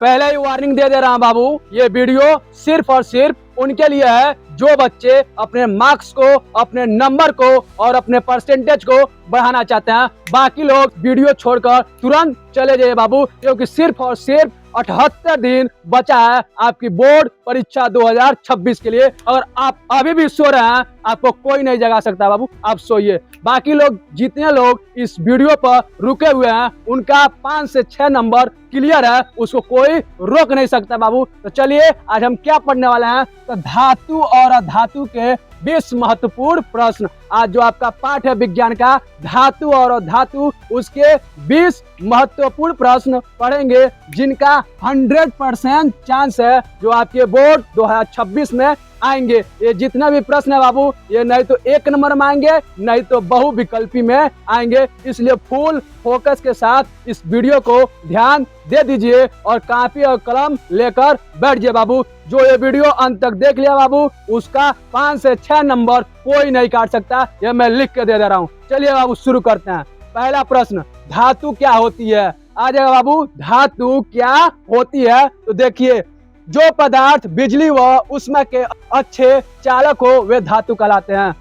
पहले ही वार्निंग दे रहा हूं बाबू, ये वीडियो सिर्फ और सिर्फ उनके लिए है जो बच्चे अपने मार्क्स को, अपने नंबर को और अपने परसेंटेज को बढ़ाना चाहते हैं। बाकी लोग वीडियो छोड़कर तुरंत चले जाइए बाबू, क्योंकि सिर्फ और सिर्फ 78 दिन बचा है आपकी बोर्ड परीक्षा 2026 के लिए। अगर आप अभी भी सो रहे हैं, आपको कोई नहीं जगा सकता बाबू, आप सोइए। बाकी लोग, जितने लोग इस वीडियो पर रुके हुए हैं, उनका 5 से 6 नंबर क्लियर है, उसको कोई रोक नहीं सकता बाबू। तो चलिए आज हम क्या पढ़ने वाले हैं, तो धातु और अधातु के 20 महत्वपूर्ण प्रश्न। आज जो आपका पाठ है विज्ञान का धातु और अधातु, उसके 20 महत्वपूर्ण प्रश्न पढ़ेंगे, जिनका 100% चांस है जो आपके बोर्ड 2026 में आएंगे। ये जितना भी प्रश्न है बाबू, ये नहीं तो 1 नंबर में आएंगे, नहीं तो बहुविकल्पी में आएंगे। इसलिए फुल फोकस के साथ इस वीडियो को ध्यान दे दीजिए और कॉपी और कलम लेकर बैठ जाइए बाबू। जो ये वीडियो अंत तक देख लिया बाबू, उसका 5 से 6 नंबर कोई नहीं काट सकता, ये मैं लिख के दे रहा हूँ। चलिए बाबू शुरू करते हैं। पहला प्रश्न, धातु क्या होती है? आ जाएगा बाबू, धातु क्या होती है? तो देखिए, जो पदार्थ बिजली व उष्मा के अच्छे चालक हो वे धातु कहलाते हैं।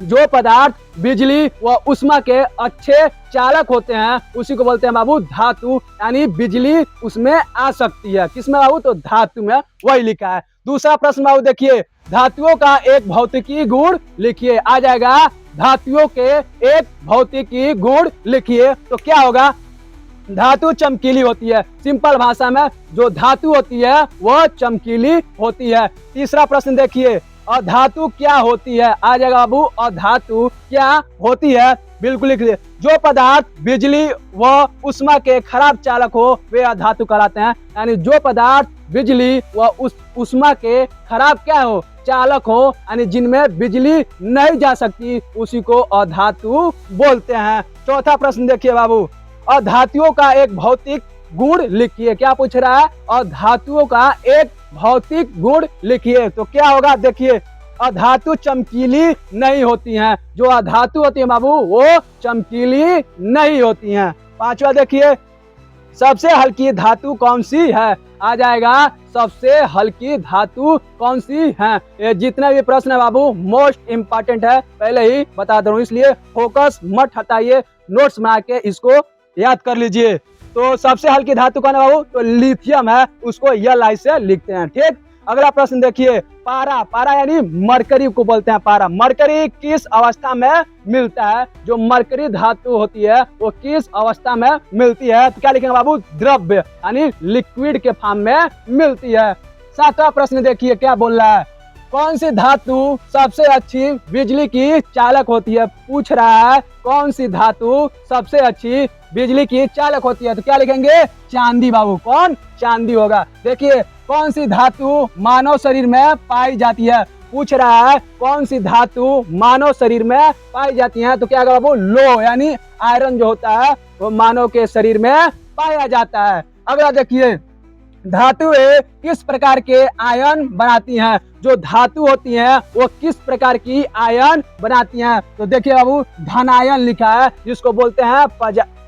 जो पदार्थ बिजली व उष्मा के अच्छे चालक होते हैं उसी को बोलते हैं बाबू धातु, यानी बिजली उसमें आ सकती है। किसमें बाबू? तो धातु में, वही लिखा है। दूसरा प्रश्न बाबू देखिए, धातुओं का एक भौतिकी गुण लिखिए। आ जाएगा, धातुओं के एक भौतिकी गुण लिखिए। तो क्या होगा? धातु चमकीली होती है। सिंपल भाषा में जो धातु होती है वह चमकीली होती है। तीसरा प्रश्न देखिए, अधातु क्या होती है? आ जाएगा बाबू, अधातु क्या होती है? बिल्कुल लिख लीजिए। जो पदार्थ बिजली व उष्मा के खराब चालक हो वे अधातु कहलाते हैं। यानी जो पदार्थ बिजली व उष्मा के खराब क्या हो? चालक हो, यानी जिनमें बिजली नहीं जा सकती, उसी को अधातु बोलते हैं। चौथा प्रश्न देखिए बाबू, अधातुओं का एक भौतिक गुण लिखिए। क्या पूछ रहा है? अधातुओं का एक भौतिक गुण लिखिए। तो क्या होगा? देखिए, अधातु चमकीली नहीं होती हैं। जो अधातु होती है बाबू, वो चमकीली नहीं होती हैं। पांचवा देखिए, सबसे हल्की धातु कौन सी है? आ जाएगा, सबसे हल्की धातु कौन सी है? ये जितने भी प्रश्न है बाबू मोस्ट इम्पोर्टेंट है, पहले ही बता दूं, इसलिए फोकस मत हटाइए, नोट्स बना के इसको याद कर लीजिए। तो सबसे हल्की धातु कौन है बाबू? तो लिथियम है, उसको Li से लिखते हैं। ठीक। अगला प्रश्न देखिए, पारा। पारा यानी मरकरी को बोलते हैं पारा। मरकरी किस अवस्था में मिलता है? जो मरकरी धातु होती है वो किस अवस्था में मिलती है? तो क्या लिखेंगे बाबू? द्रव्य, यानी लिक्विड के फॉर्म में मिलती है। सातवां प्रश्न देखिए क्या बोल रहा है, कौन सी धातु सबसे अच्छी बिजली की चालक होती है? पूछ रहा है कौन सी धातु सबसे अच्छी बिजली की चालक होती है? तो क्या लिखेंगे? चांदी बाबू। कौन? चांदी होगा। देखिए, कौन सी धातु मानव शरीर में पाई जाती है? पूछ रहा है कौन सी धातु मानव शरीर में पाई जाती है? तो क्या होगा बाबू? लो, यानी आयरन जो होता है वो मानव के शरीर में पाया जाता है। अगला देखिए, धातुएं किस प्रकार के आयन बनाती हैं? जो धातु होती हैं वो किस प्रकार की आयन बनाती हैं? तो देखिए बाबू, धनायन लिखा है, जिसको बोलते हैं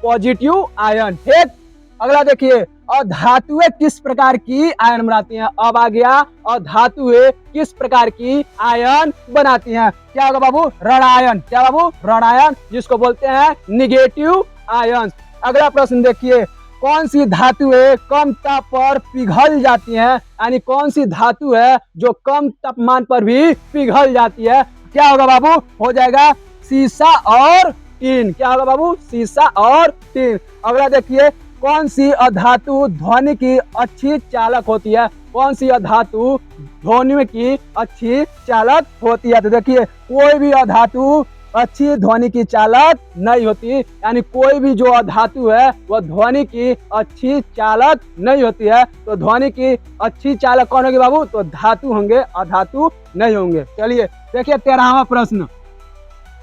पॉजिटिव आयन। ठीक। अगला देखिए, और धातुएं किस प्रकार की आयन बनाती हैं? अब आ गया, और धातुएं किस प्रकार की आयन बनाती हैं? क्या होगा बाबू? ऋणायन। क्या बाबू? ऋणायन, जिसको बोलते हैं निगेटिव आयन। अगला प्रश्न देखिए, कौन सी धातुएं कम ताप पर पिघल जाती हैं? यानी कौन सी धातु है जो कम तापमान पर भी पिघल जाती है? क्या होगा बाबू? हो जाएगा सीसा और टीन। क्या होगा बाबू? सीसा और टीन। अगला देखिए, कौन सी अधातु ध्वनि की अच्छी चालक होती है? कौन सी अधातु ध्वनि की अच्छी चालक होती है? तो देखिए, कोई भी अधातु अच्छी ध्वनि की चालक नहीं होती, यानी कोई भी जो अधातु है वह ध्वनि की अच्छी चालक नहीं होती है। तो ध्वनि की अच्छी चालक कौन होगी बाबू? तो धातु होंगे, अधातु नहीं होंगे। चलिए देखिए 13वां प्रश्न,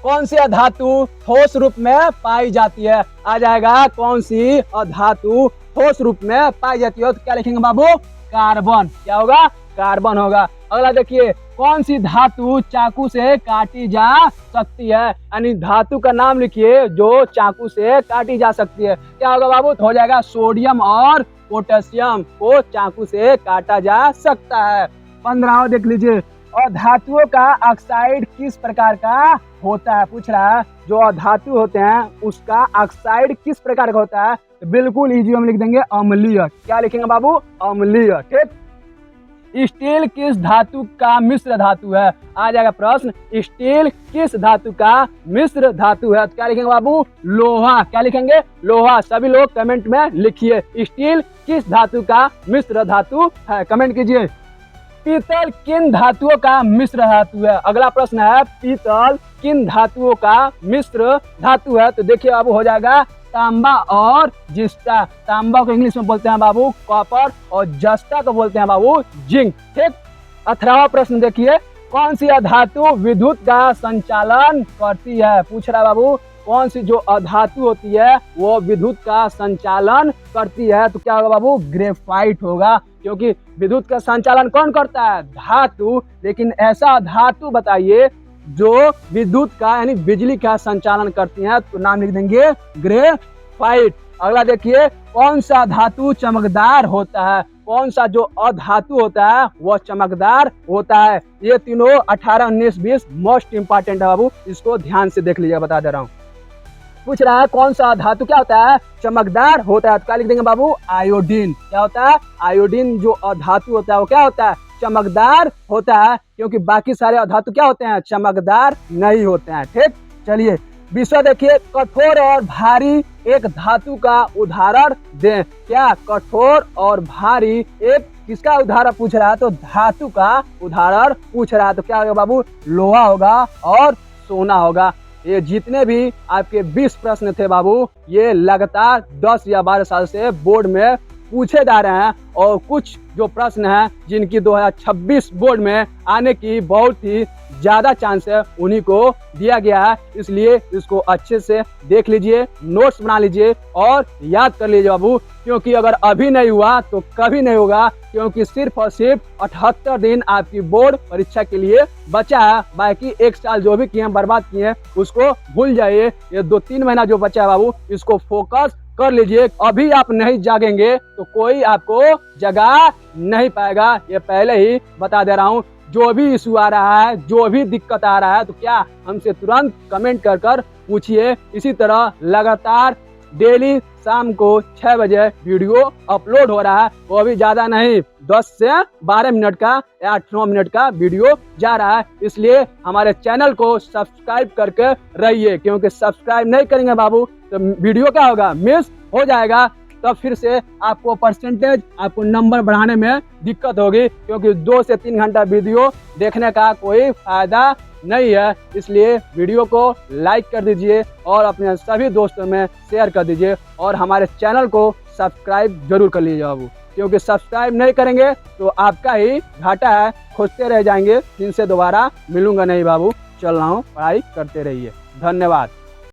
कौन सी अधातु ठोस रूप में पाई जाती है? आ जाएगा, कौन सी अधातु ठोस रूप में पाई जाती है? तो क्या लिखेंगे बाबू? कार्बन। क्या होगा? कार्बन होगा। अगला देखिए, कौन सी धातु चाकू से काटी जा सकती है? यानी धातु का नाम लिखिए जो चाकू से काटी जा सकती है। क्या होगा बाबू? तो हो जाएगा सोडियम और पोटेशियम को चाकू से काटा जा सकता है। 15वां देख लीजिए, और धातुओं का ऑक्साइड किस प्रकार का होता है, पूछ रहा है। जो अधातु होते हैं उसका ऑक्साइड किस प्रकार का होता है, तो बिल्कुल इजी हम लिख देंगे अम्लीय। क्या लिखेंगे बाबू, अम्लीय। ठीक। स्टील किस धातु का मिश्र धातु है, आ जाएगा प्रश्न, स्टील किस धातु का मिश्र धातु है, तो क्या लिखेंगे बाबू, लोहा। क्या लिखेंगे, लोहा। सभी लोग कमेंट में लिखिए स्टील किस धातु का मिश्र धातु है, कमेंट कीजिए। पीतल किन धातुओं का मिश्र धातु है, अगला प्रश्न है, पीतल किन धातुओं का मिश्र धातु है, तो देखिए बाबू हो जाएगा तांबा और जिस्ता। तांबा को इंग्लिश में बोलते हैं बाबू कॉपर, और जस्ता को बोलते हैं बाबू जिंक। ठीक। 18वां प्रश्न देखिए, कौन सी अधातु विद्युत का संचालन करती है, पूछ रहा है बाबू, कौन सी जो अधातु होती है वो विद्युत का संचालन करती है, तो क्या होगा बाबू, ग्रेफाइट होगा, क्योंकि विद्युत का संचालन कौन करता है, धातु। लेकिन ऐसा धातु बताइए जो विद्युत का यानी बिजली का संचालन करती है, तो नाम लिख देंगे ग्रेफाइट। अगला देखिए, कौन सा धातु चमकदार होता है, कौन सा जो अधातु होता है वह चमकदार होता है। ये तीनों 18, 19, 20 मोस्ट इंपॉर्टेंट है बाबू, इसको ध्यान से देख लीजिए, बता दे रहा हूँ। पूछ रहा है कौन सा धातु क्या होता है, चमकदार होता है, तो क्या लिख देंगे बाबू, आयोडीन। क्या होता है, आयोडीन जो अधातु होता है वो क्या होता है, चमकदार होता है, क्योंकि बाकी सारे अधातु क्या होते हैं, चमकदार नहीं होते हैं। ठीक। चलिए 20वां देखिए, कठोर और भारी एक धातु का उदाहरण दें। क्या, कठोर और भारी एक किसका उदाहरण पूछ रहा है, तो धातु का उदाहरण पूछ रहा है, तो क्या होगा बाबू, लोहा होगा और सोना होगा। ये जितने भी आपके 20 प्रश्न थे बाबू, ये लगातार 10 या 12 साल से बोर्ड में पूछे जा रहे हैं, और कुछ जो प्रश्न हैं जिनकी 2026 बोर्ड में आने की बहुत ही ज़्यादा चांस है, उन्हीं को दिया गया है। इसलिए इसको अच्छे से देख लीजिए, नोट्स बना लीजिए और याद कर लीजिए बाबू, क्योंकि अगर अभी नहीं हुआ तो कभी नहीं होगा, क्योंकि सिर्फ और सिर्फ 78 दिन आपकी बोर्ड परीक्षा के लिए बचा है। बाकी एक साल जो भी किए हैं, बर्बाद किए हैं, उसको भूल जाइए। ये 2-3 महीना जो बचा है बाबू, इसको फोकस कर लीजिए। अभी आप नहीं जागेंगे तो कोई आपको जगा नहीं पाएगा, ये पहले ही बता दे रहा हूँ। जो भी इशू आ रहा है, जो भी दिक्कत आ रहा है, तो क्या हमसे तुरंत कमेंट कर कर पूछिए। इसी तरह लगातार डेली शाम को 6 बजे वीडियो अपलोड हो रहा है, वो भी ज़्यादा नहीं, 10 से 12 मिनट का या 8-9 मिनट का वीडियो जा रहा है। इसलिए हमारे चैनल को सब्सक्राइब करके रहिए, क्योंकि सब्सक्राइब नहीं करेंगे बाबू तो वीडियो क्या होगा, मिस हो जाएगा। तब फिर से आपको परसेंटेज, आपको नंबर बढ़ाने में दिक्कत होगी, क्योंकि 2 से 3 घंटा वीडियो देखने का कोई फायदा नहीं है। इसलिए वीडियो को लाइक कर दीजिए और अपने सभी दोस्तों में शेयर कर दीजिए, और हमारे चैनल को सब्सक्राइब जरूर कर लीजिए बाबू, क्योंकि सब्सक्राइब नहीं करेंगे तो आपका ही घाटा है, खोजते रह जाएंगे, इनसे दोबारा मिलूंगा नहीं बाबू। चल रहा हूँ, पढ़ाई करते रहिए। धन्यवाद।